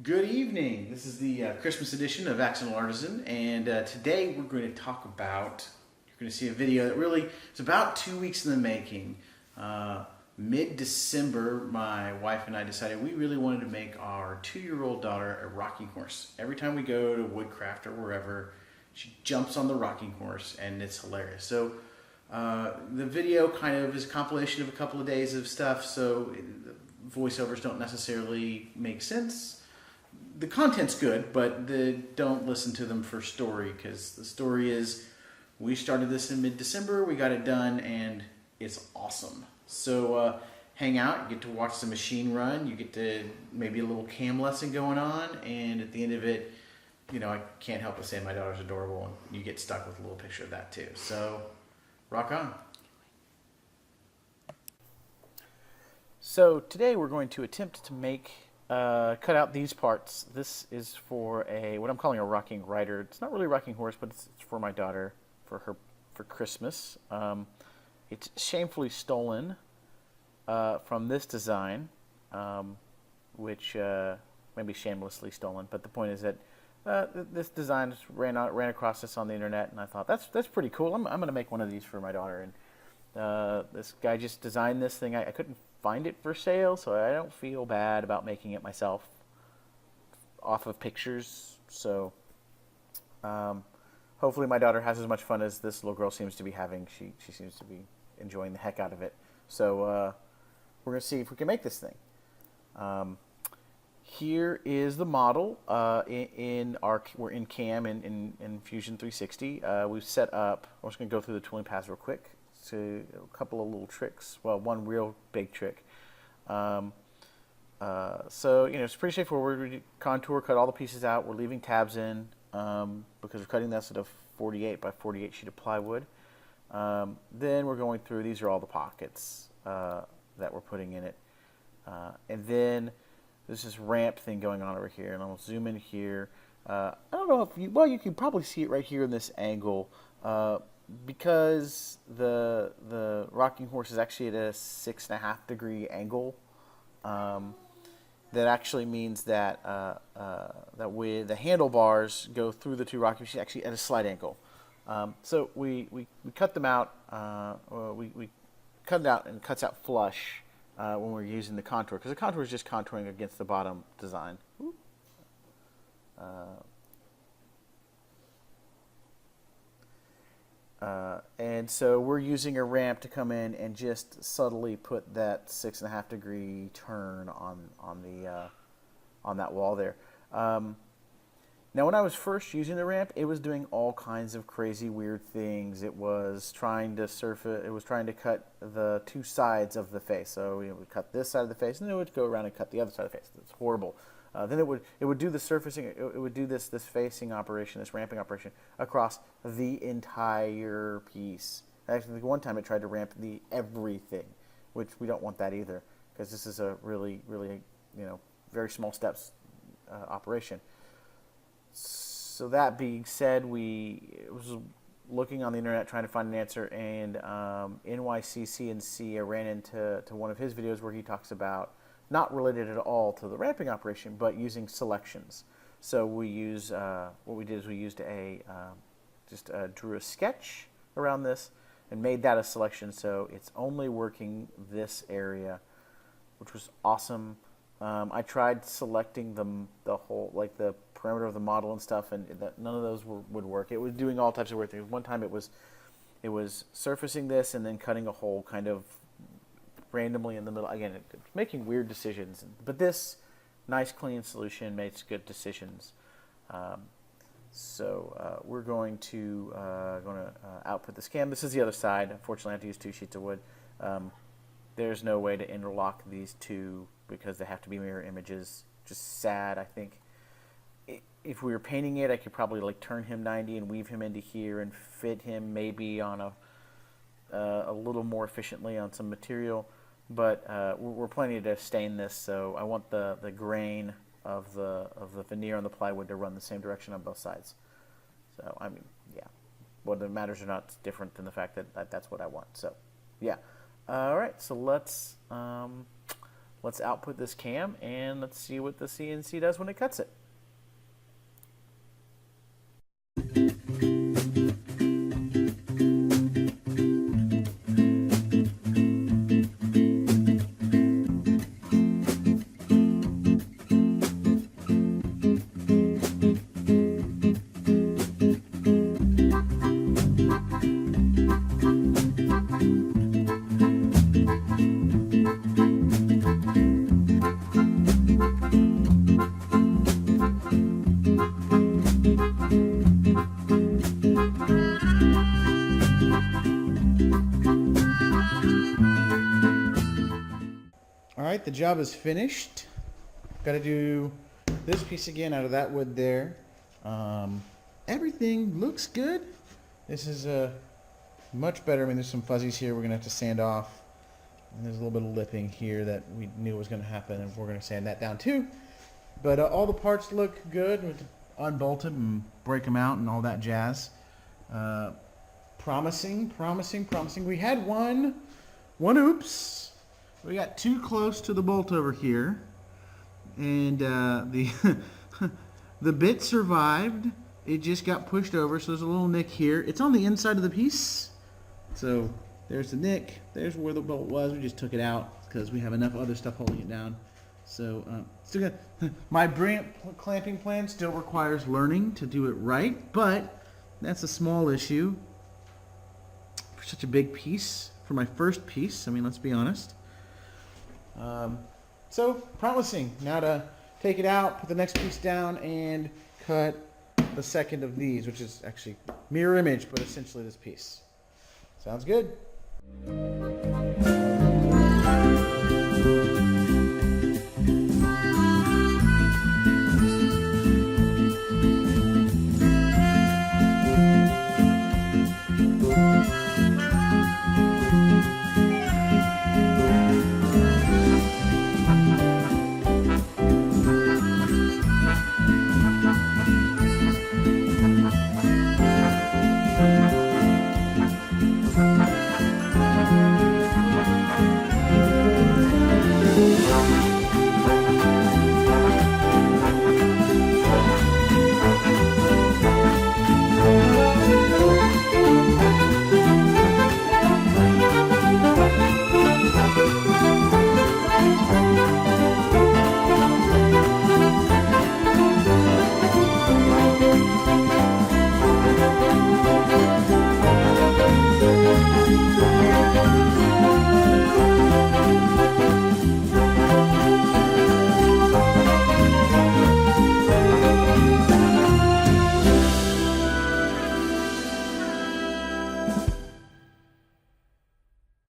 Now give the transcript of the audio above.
Good evening. This is the Christmas edition of Accidental Artisan, and today we're going to talk about. You're going to see a video that really is about 2 weeks in the making. Mid-December, my wife and I decided we really wanted to make our 2-year-old daughter a rocking horse. Every time we go to Woodcraft or wherever, she jumps on the rocking horse, and it's hilarious. So the video kind of is a compilation of a couple of days of stuff, so voiceovers don't necessarily make sense. The content's good, but don't listen to them for story, because the story is we started this in mid-December, we got it done, and it's awesome. So hang out, you get to watch the machine run, you get to maybe a little cam lesson going on, and at the end of it, I can't help but say my daughter's adorable, and you get stuck with a little picture of that too. So rock on. So today we're going to attempt to cut out these parts. This is for what I'm calling a rocking rider. It's not really a rocking horse, but it's for my daughter for Christmas. It's shamefully stolen from this design, which maybe shamelessly stolen. But the point is that this design just ran across this on the internet, and I thought that's pretty cool. I'm going to make one of these for my daughter. And this guy just designed this thing. I couldn't find it for sale, so I don't feel bad about making it myself off of pictures. So hopefully my daughter has as much fun as this little girl seems to be having. She seems to be enjoying the heck out of it. So we're going to see if we can make this thing. Here is the model. We're in CAM in Fusion 360. We've set up. I'm just going to go through the tooling paths real quick. To a couple of little tricks. Well, one real big trick. So it's pretty straightforward. We contour, cut all the pieces out. We're leaving tabs in because we're cutting this at a 48 by 48 sheet of plywood. Then we're going through. These are all the pockets that we're putting in it. And then there's this ramp thing going on over here, and I'll zoom in here. I don't know if you can probably see it right here in this angle. Because the rocking horse is actually at a 6.5-degree angle, that actually means that the handlebars go through the two rocking horses actually at a slight angle. So we cut them out. We cut it out, and it cuts out flush when we're using the contour, because the contour is just contouring against the bottom design. And so we're using a ramp to come in and just subtly put that 6.5-degree turn on that wall there. Now, when I was first using the ramp, it was doing all kinds of crazy, weird things. It was trying to cut the two sides of the face. So it would cut this side of the face, and then it would go around and cut the other side of the face. It's horrible. Then it would do the surfacing. It would do this facing operation, this ramping operation across the entire piece. Actually, one time it tried to ramp everything, which we don't want that either, because this is a really, really, very small steps operation. So that being said, we was looking on the internet trying to find an answer, and NYC CNC, I ran into one of his videos where he talks about, not related at all to the ramping operation, but using selections. So we use what we did is we used drew a sketch around this and made that a selection. So it's only working this area, which was awesome. I tried selecting the whole, like the perimeter of the model and stuff, and none of those would work. It was doing all types of weird things. One time it was surfacing this and then cutting a hole kind of randomly in the middle. Again, it's making weird decisions, but this nice clean solution makes good decisions. So we're going to output this cam. This is the other side. Unfortunately, I have to use 2 sheets of wood. There's no way to interlock these two because they have to be mirror images. Just sad, I think. If we were painting it, I could probably turn him 90 and weave him into here and fit him maybe on a little more efficiently on some material. But we're planning to stain this, so I want the grain of the veneer on the plywood to run the same direction on both sides. So I mean, yeah, whether it matters or not, it's different than the fact that that's what I want. So yeah, all right. So let's let's output this cam and let's see what the CNC does when it cuts it. All right, the job is finished. Got to do this piece again out of that wood there. Everything looks good. This is much better. I mean, there's some fuzzies here we're going to have to sand off. And there's a little bit of lipping here that we knew was going to happen, and we're going to sand that down too. But all the parts look good. We unbolt them and break them out and all that jazz. Promising. We had one oops. We got too close to the bolt over here, and the the bit survived. It just got pushed over, so there's a little nick here. It's on the inside of the piece, so there's the nick. There's where the bolt was. We just took it out because we have enough other stuff holding it down. So still got, my brilliant clamping plan still requires learning to do it right, but that's a small issue for such a big piece. For my first piece, I mean, let's be honest. So promising. Now to take it out, put the next piece down, and cut the second of these, which is actually mirror image, but essentially this piece. Sounds good.